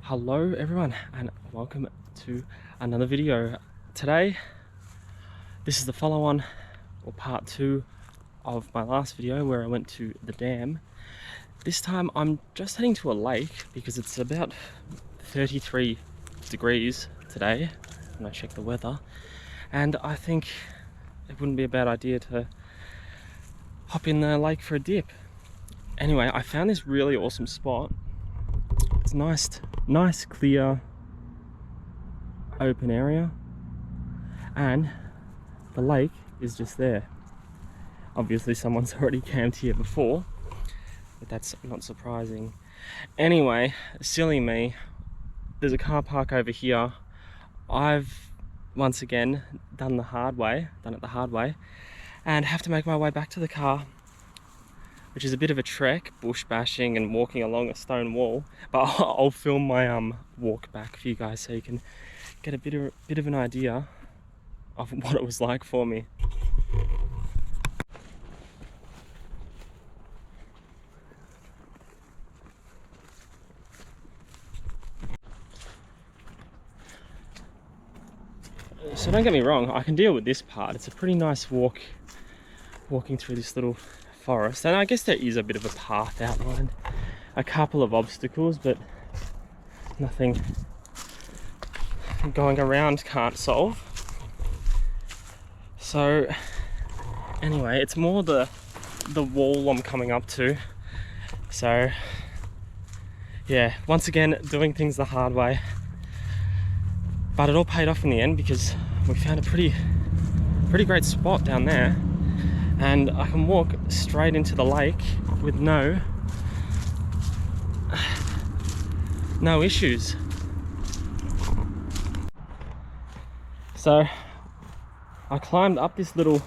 Hello everyone and welcome to another video. Today, this is the follow-on or part 2 of my last video where I went to the dam. This time I'm just heading to a lake because it's about 33 degrees today when I check the weather, and I think it wouldn't be a bad idea to hop in the lake for a dip. Anyway, I found this really awesome spot. It's nice clear open area, and the lake is just there. Obviously someone's already camped here before, but that's not surprising. Anyway, silly me, there's a car park over here. I've once again done it the hard way, and have to make my way back to the car, which is a bit of a trek, bush bashing and walking along a stone wall. But I'll film my walk back for you guys so you can get a bit of an idea of what it was like for me. So don't get me wrong, I can deal with this part. It's a pretty nice walk, walking through this little forest, and I guess there is a bit of a path outlined, a couple of obstacles, but nothing going around can't solve. So anyway, it's more the wall I'm coming up to. So yeah, once again doing things the hard way, but it all paid off in the end because we found a pretty great spot down there. And I can walk straight into the lake with no issues. So I climbed up this little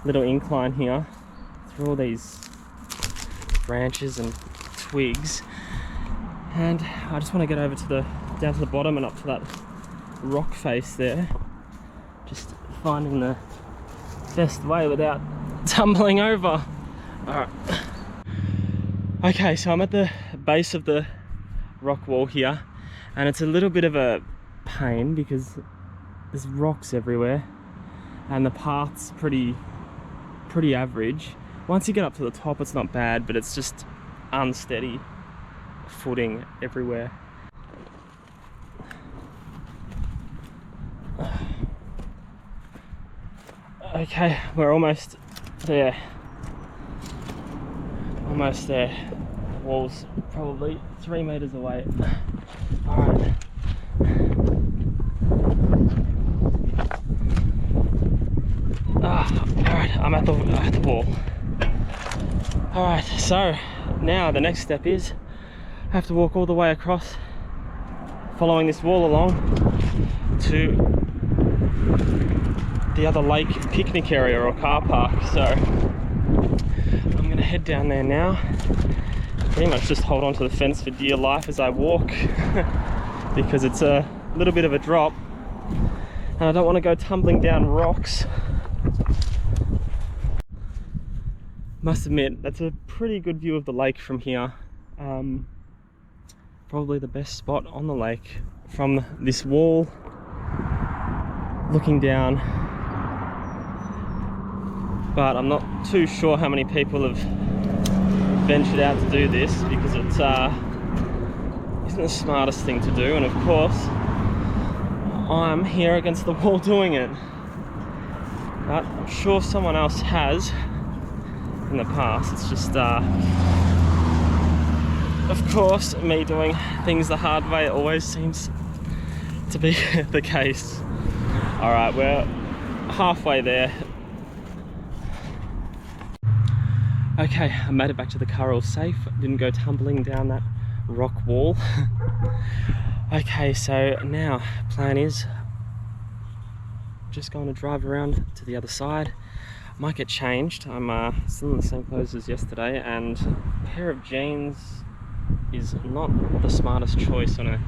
incline here through all these branches and twigs, and I just want to get over down to the bottom and up to that rock face there, just finding the best way without tumbling over. Alright. Okay, so I'm at the base of the rock wall here, and it's a little bit of a pain because there's rocks everywhere and the path's pretty average. Once you get up to the top it's not bad, but it's just unsteady footing everywhere. Okay, we're almost there. Almost there. The wall's probably 3 meters away. Alright. Alright, I'm at the wall. Alright, so now the next step is I have to walk all the way across, following this wall along to the other lake picnic area or car park. So I'm gonna head down there now, pretty much just hold on to the fence for dear life as I walk because it's a little bit of a drop and I don't want to go tumbling down rocks. Must admit, that's a pretty good view of the lake from here. Probably the best spot on the lake from this wall looking down. But I'm not too sure how many people have ventured out to do this because it isn't the smartest thing to do, and of course I'm here against the wall doing it. But I'm sure someone else has in the past. It's just of course me doing things the hard way always seems to be the case. Alright, we're halfway there. Okay, I made it back to the car all safe. Didn't go tumbling down that rock wall. Okay, so now plan is just going to drive around to the other side. Might get changed. I'm still in the same clothes as yesterday, and a pair of jeans is not the smartest choice on a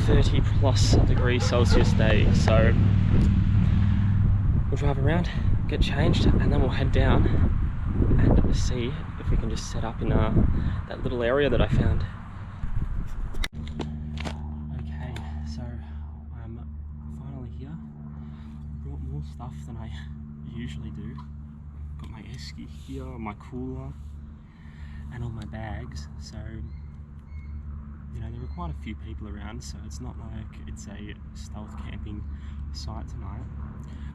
30+°C day. So we'll drive around, get changed, and then we'll head down and see if we can just set up in that little area that I found. stuff than I usually do. Got my esky here, my cooler, and all my bags. So, you know, there are quite a few people around, so it's not like it's a stealth camping site tonight.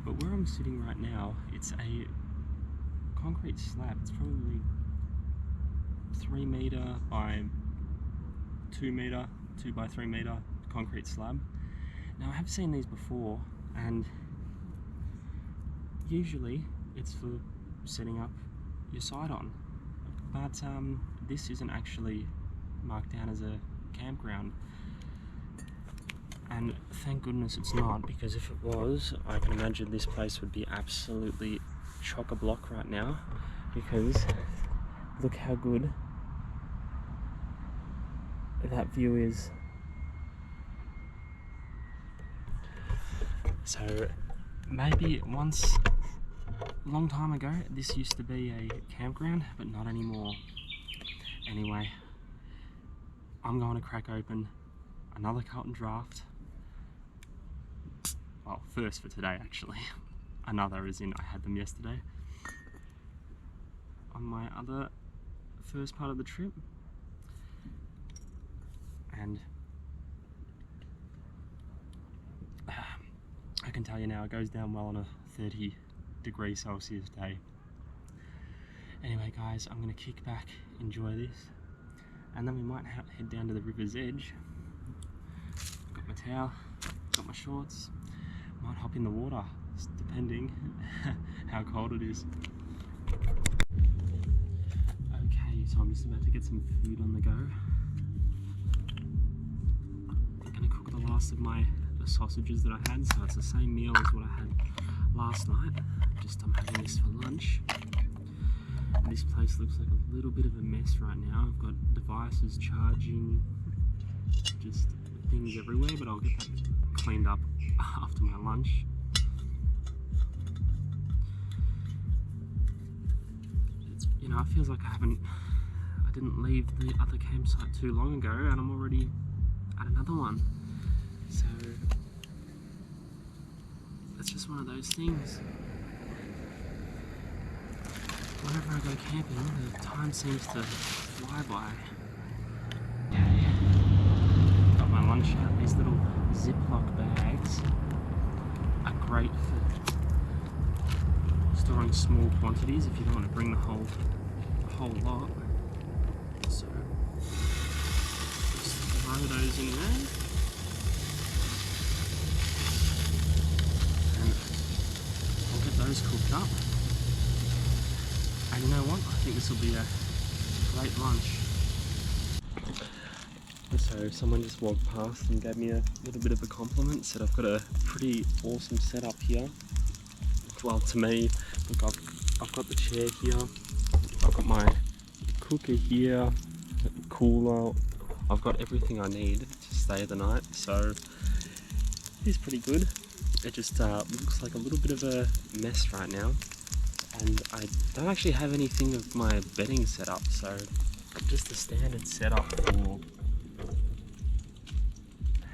But where I'm sitting right now, it's a concrete slab. It's probably 3 meter by 2 meter, 2 by 3 meter concrete slab. Now I have seen these before, and usually it's for setting up your site on, but this isn't actually marked down as a campground, and thank goodness it's not, because if it was, I can imagine this place would be absolutely chock-a-block right now, because look how good that view is. So maybe once, a long time ago, this used to be a campground, but not anymore. Anyway, I'm going to crack open another Carlton Draft. Well, first for today actually. Another as in I had them yesterday. On my other first part of the trip. And I can tell you now, it goes down well on a 30°C day. Anyway guys, I'm going to kick back, enjoy this, and then we might head down to the river's edge. Got my towel, got my shorts, might hop in the water, depending how cold it is. Okay, so I'm just about to get some food on the go. I'm going to cook the last of the sausages that I had, so it's the same meal as what I had last night, just I'm having this for lunch. This place looks like a little bit of a mess right now. I've got devices charging, just things everywhere, but I'll get that cleaned up after my lunch. You know, it feels like I didn't leave the other campsite too long ago, and I'm already at another one. So it's just one of those things. Whenever I go camping, the time seems to fly by. Got my lunch out. These little Ziploc bags are great for storing small quantities if you don't want to bring the whole lot. So just throw those in there. And I'll get those cooked up. And you know what? I think this will be a great lunch. So someone just walked past and gave me a little bit of a compliment, said I've got a pretty awesome setup here. Well, to me, look, I've got the chair here, I've got my cooker here, cooler, I've got everything I need to stay the night, so it's pretty good. It just looks like a little bit of a mess right now. And I don't actually have anything of my bedding set up, so just the standard setup for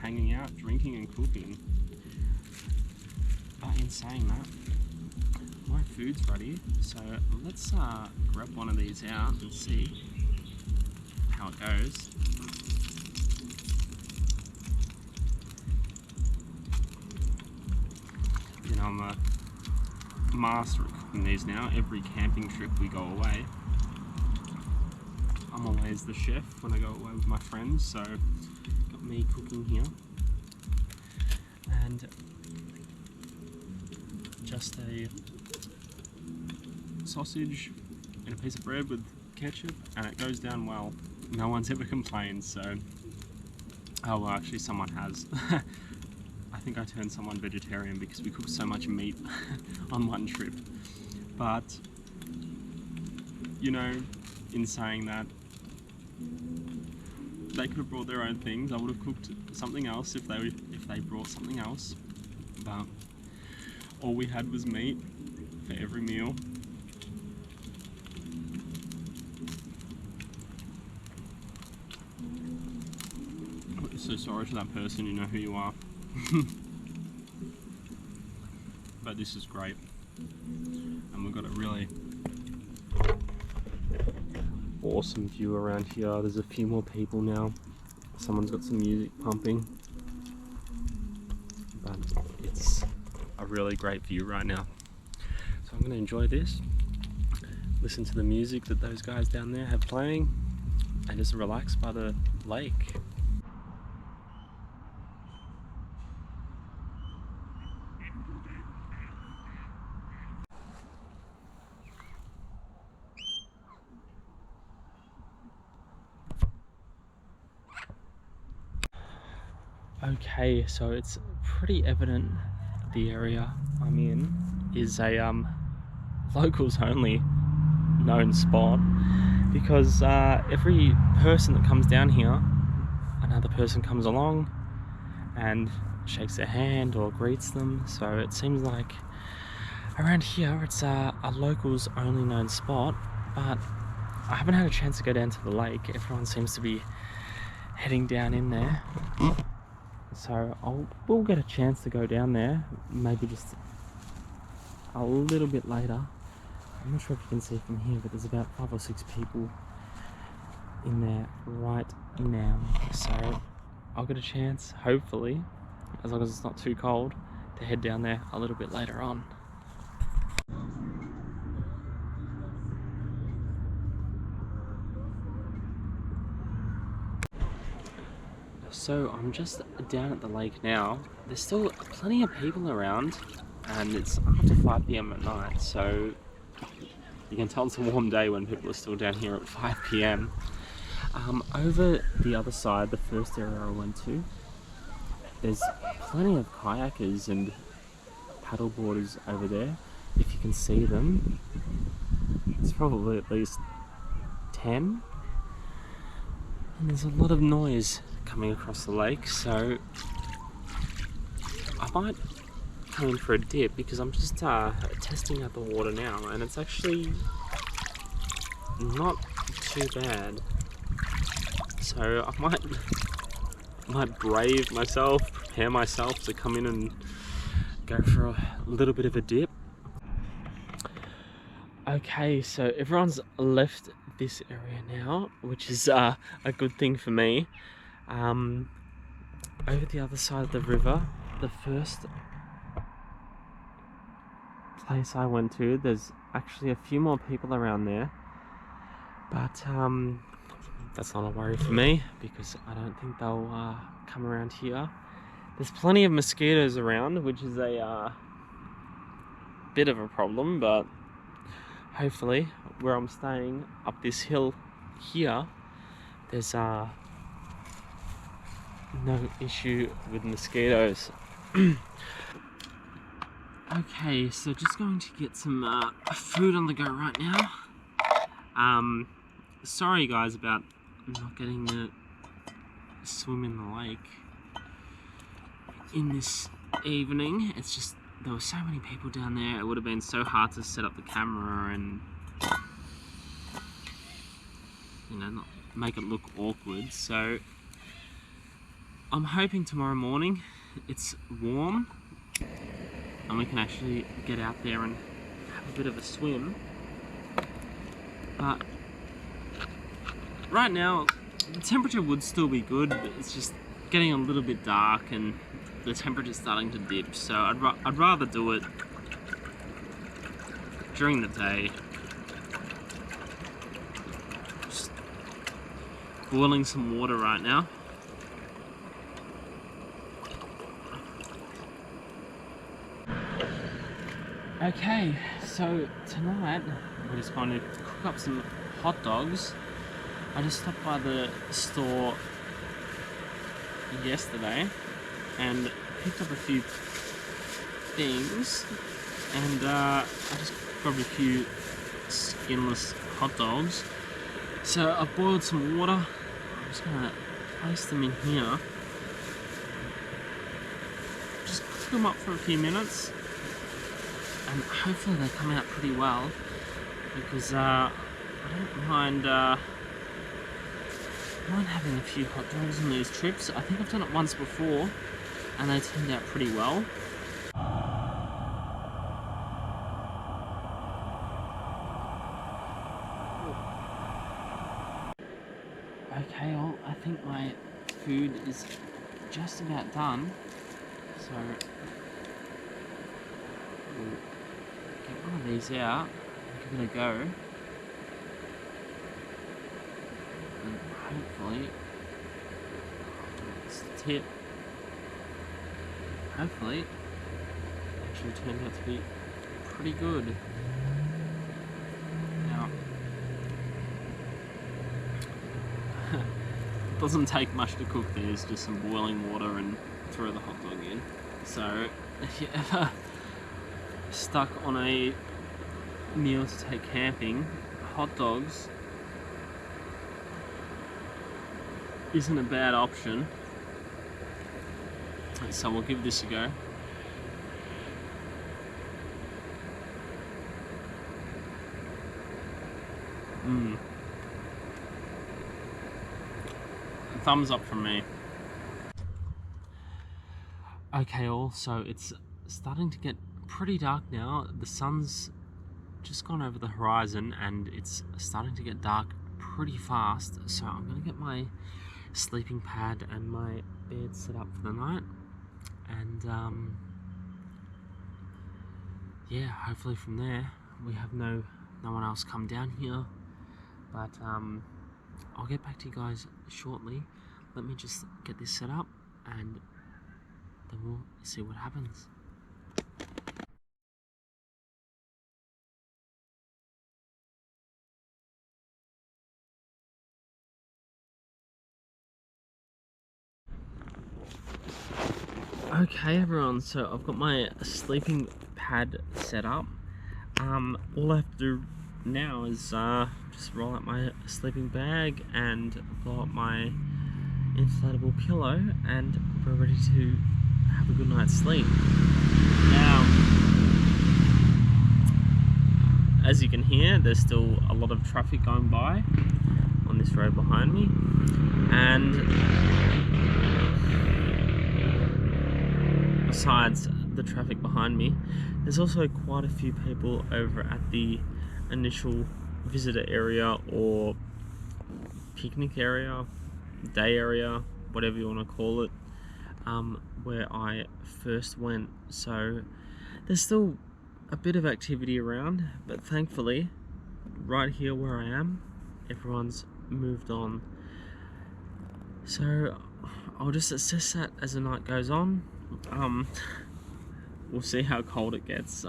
hanging out, drinking and cooking. But in saying that, my food's ready, so let's grab one of these out and see how it goes. You know, I'm a master at cooking these now. Every camping trip we go away, I'm always the chef when I go away with my friends, so got me cooking here. And just a sausage and a piece of bread with ketchup, and it goes down well. No one's ever complained, so... Oh, well, actually someone has. I think I turned someone vegetarian because we cooked so much meat on one trip. But, you know, in saying that, they could have brought their own things. I would have cooked something else if they brought something else. But all we had was meat for every meal. I'm so sorry to that person, you know who you are. but this is great. And we've got a really awesome view around here. There's a few more people now. Someone's got some music pumping, but it's a really great view right now. So I'm going to enjoy this, listen to the music that those guys down there have playing, and just relax by the lake. Okay, so it's pretty evident the area I'm in is a locals only known spot, because every person that comes down here, another person comes along and shakes their hand or greets them. So it seems like around here it's a locals only known spot, but I haven't had a chance to go down to the lake. Everyone seems to be heading down in there. So we'll get a chance to go down there, maybe just a little bit later. I'm not sure if you can see from here, but there's about 5 or 6 people in there right now. So I'll get a chance, hopefully, as long as it's not too cold, to head down there a little bit later on. So I'm just down at the lake now. There's still plenty of people around, and it's after 5 PM at night, so you can tell it's a warm day when people are still down here at 5 PM. Over the other side, the first area I went to, there's plenty of kayakers and paddleboarders over there. If you can see them, it's probably at least 10. And there's a lot of noise coming across the lake, so I might come in for a dip, because I'm just testing out the water now, and it's actually not too bad. So I might brave myself, prepare myself to come in and go for a little bit of a dip. Okay, so everyone's left this area now, which is a good thing for me. Over the other side of the river, the first place I went to, there's actually a few more people around there, but that's not a worry for me, because I don't think they'll come around here. There's plenty of mosquitoes around, which is a bit of a problem, but hopefully where I'm staying up this hill here, there's no issue with mosquitoes. Okay, so just going to get some food on the go right now. Sorry guys about not getting to swim in the lake in this evening. It's just there were so many people down there, it would have been so hard to set up the camera and, you know, not make it look awkward. So I'm hoping tomorrow morning it's warm and we can actually get out there and have a bit of a swim. But right now the temperature would still be good, but it's just getting a little bit dark and the temperature's starting to dip, so I'd rather do it during the day. Just boiling some water right now. Okay, so tonight we're just going to cook up some hot dogs. I just stopped by the store yesterday and picked up a few things, and I just grabbed a few skinless hot dogs. So I've boiled some water. I'm just going to place them in here. Just cook them up for a few minutes, and hopefully they come out pretty well, because I don't mind having a few hot dogs on these trips. I think I've done it once before and they turned out pretty well. food is just about done, so we'll get one of these out and give it a go, and hopefully, it's the tip, hopefully it actually turned out to be pretty good. Now, it doesn't take much to cook these, just some boiling water and throw the hot dog in. So if you're ever stuck on a meal to take camping, hot dogs isn't a bad option. So we'll give this a go. Thumbs up from me. Okay, also it's starting to get pretty dark now. The sun's just gone over the horizon and it's starting to get dark pretty fast. So I'm gonna get my sleeping pad and my bed set up for the night. And yeah, hopefully from there we have no one else come down here. But I'll get back to you guys shortly. Let me just get this set up and then we'll see what happens. Okay everyone, so I've got my sleeping pad set up. All I have to do now is just roll out my sleeping bag and blow up my inflatable pillow, and we're ready to have a good night's sleep. Now, as you can hear, there's still a lot of traffic going by on this road behind me, and besides the traffic behind me, there's also quite a few people over at the initial visitor area or picnic area, day area, whatever you want to call it, where I first went. So there's still a bit of activity around, but thankfully right here where I am, everyone's moved on. So I'll just assess that as the night goes on. We'll see how cold it gets.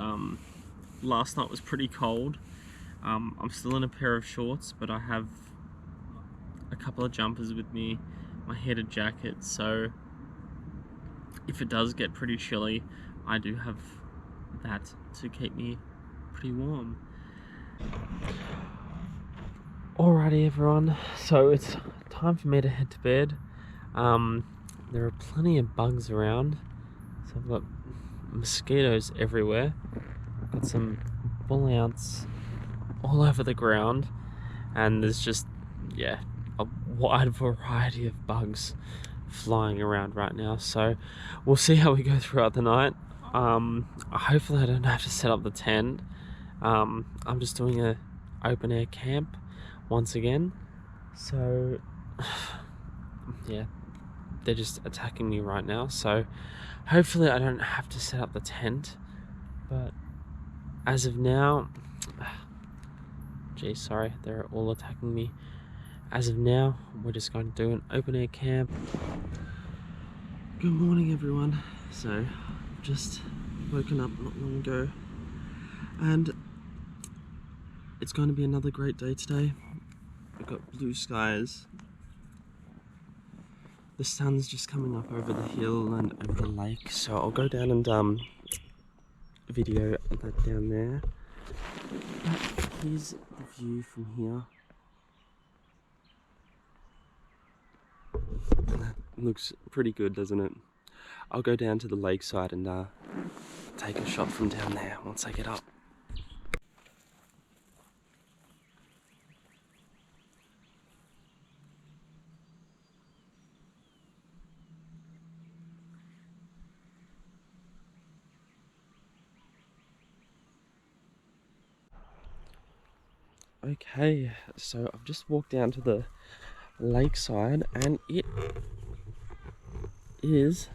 Last night was pretty cold. I'm still in a pair of shorts, but I have a couple of jumpers with me, my heated jacket, so if it does get pretty chilly, I do have that to keep me pretty warm. Alrighty everyone, so it's time for me to head to bed. There are plenty of bugs around, so I've got mosquitoes everywhere. I've got some bull ants all over the ground, and there's just, yeah, a wide variety of bugs flying around right now. So we'll see how we go throughout the night. Hopefully I don't have to set up the tent. I'm just doing a open air camp once again, so yeah, they're just attacking me right now, so hopefully I don't have to set up the tent. But as of now, geez, sorry, they're all attacking me. As of now, we're just going to do an open air camp. Good morning everyone. So just woken up not long ago, and it's going to be another great day today. We've got blue skies. The sun's just coming up over the hill and over the lake, so I'll go down and video that down there. But here's the view from here. Looks pretty good, doesn't it? I'll go down to the lakeside and take a shot from down there once I get up. Okay, so I've just walked down to the lakeside and it is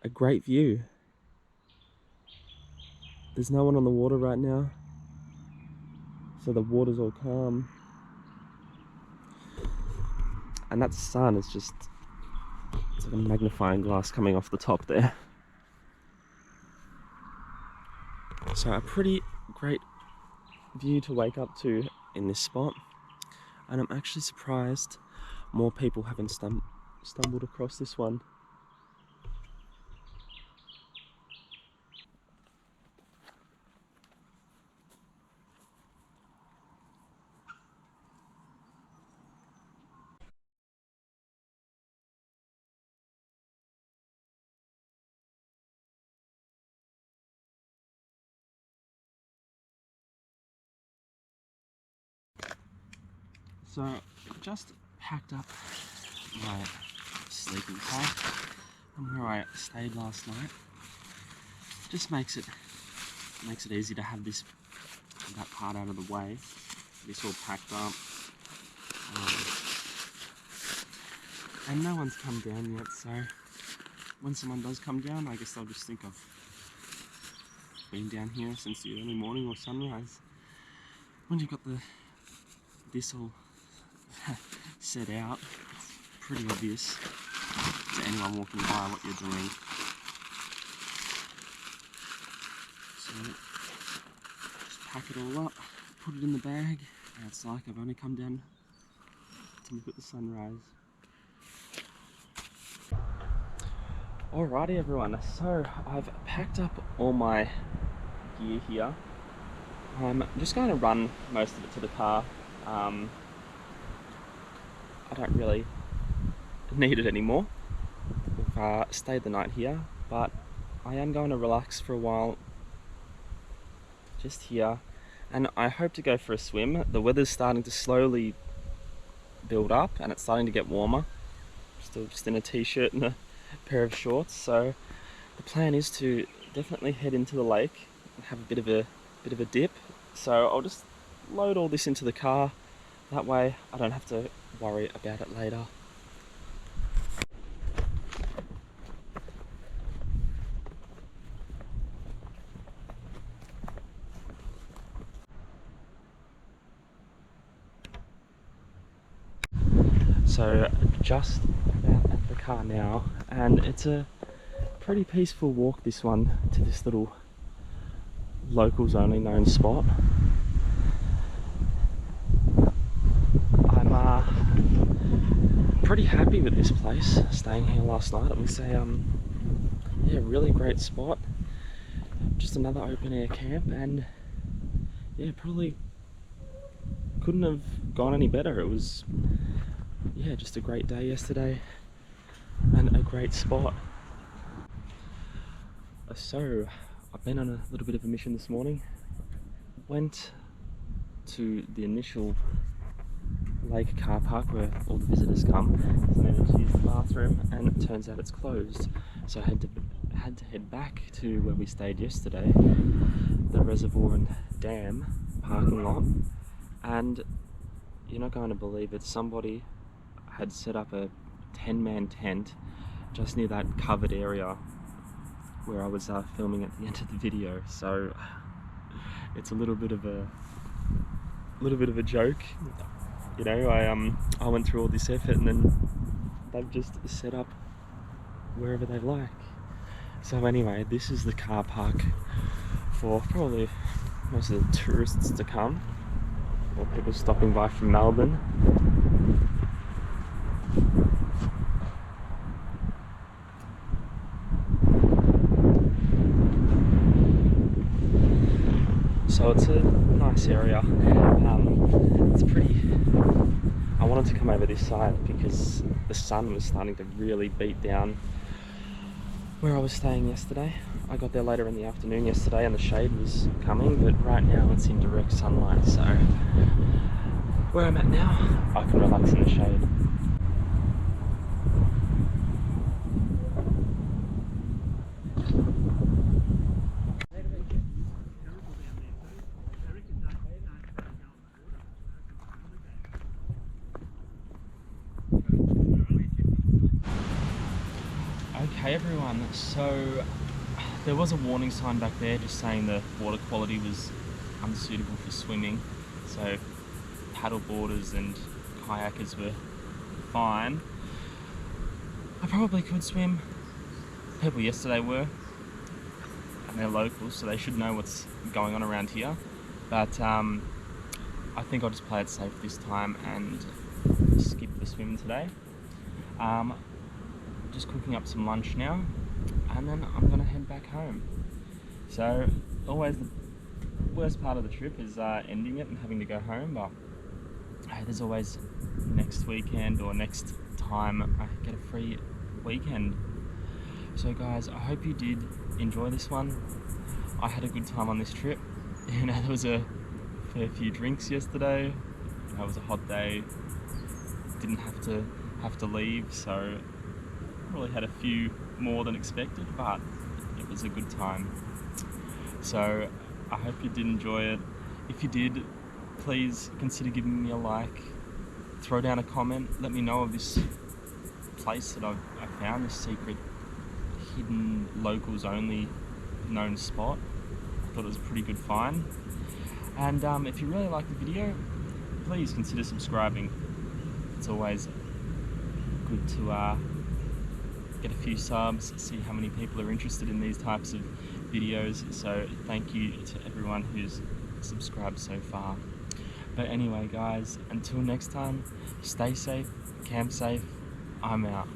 a great view. There's no one on the water right now, so the water's all calm. And that sun is just, it's like a magnifying glass coming off the top there. So a pretty great view to wake up to in this spot. And I'm actually surprised more people haven't stumbled across this one. So I just packed up my sleeping bag from where I stayed last night. Just makes it easy to have that part out of the way. This all packed up. And no one's come down yet, so when someone does come down, I guess they'll just think I've been down here since the early morning or sunrise. When you've got this all set out, it's pretty obvious to anyone walking by what you're doing. So just pack it all up, put it in the bag, and it's like I've only come down to look at the sunrise. Alrighty everyone, so I've packed up all my gear here. I'm just going to run most of it to the car. I don't really need it anymore. We've stayed the night here, but I am going to relax for a while just here, and I hope to go for a swim. The weather's starting to slowly build up and it's starting to get warmer. Still just in a t-shirt and a pair of shorts, so the plan is to definitely head into the lake and have a bit of a dip. So I'll just load all this into the car, that way I don't have to worry about it later. So just about at the car now, and it's a pretty peaceful walk, this one, to this little locals only known spot. I'm pretty happy with this place, staying here last night. It was a yeah, really great spot. Just another open air camp, and yeah, probably couldn't have gone any better. It was, yeah, just a great day yesterday and a great spot. So I've been on a little bit of a mission this morning. Went to the initial lake car park where all the visitors come, so I needed to use the bathroom, and it turns out it's closed. So I had to head back to where we stayed yesterday, the reservoir and dam parking lot, and you're not going to believe it, somebody had set up a 10-man tent just near that covered area where I was filming at the end of the video. So it's a little bit of a joke, you know. I went through all this effort and then they've just set up wherever they like. So anyway, this is the car park for probably most of the tourists to come, or people stopping by from Melbourne. So it's a nice area. It's pretty. I wanted to come over this side because the sun was starting to really beat down where I was staying yesterday. I got there later in the afternoon yesterday and the shade was coming, but right now it's in direct sunlight, so where I'm at now, I can relax in the shade. Okay everyone, so there was a warning sign back there just saying the water quality was unsuitable for swimming, so paddle boarders and kayakers were fine. I probably could swim. People yesterday were, and they're locals, so they should know what's going on around here, but I think I'll just play it safe this time and skip the swim today. Just cooking up some lunch now, and then I'm gonna head back home. So always the worst part of the trip is ending it and having to go home, but hey, there's always next weekend or next time I get a free weekend. So guys, I hope you did enjoy this one. I had a good time on this trip. You know, there was a fair few drinks yesterday. It was a hot day. Didn't have to leave, so probably had a few more than expected, but it was a good time. So I hope you did enjoy it. If you did, please consider giving me a like, throw down a comment, let me know of this place that I found, this secret, hidden, locals only known spot. I thought it was a pretty good find. And if you really like the video, please consider subscribing. It's always good to get a few subs, see how many people are interested in these types of videos. So thank you to everyone who's subscribed so far. But anyway guys, until next time, stay safe, camp safe, I'm out.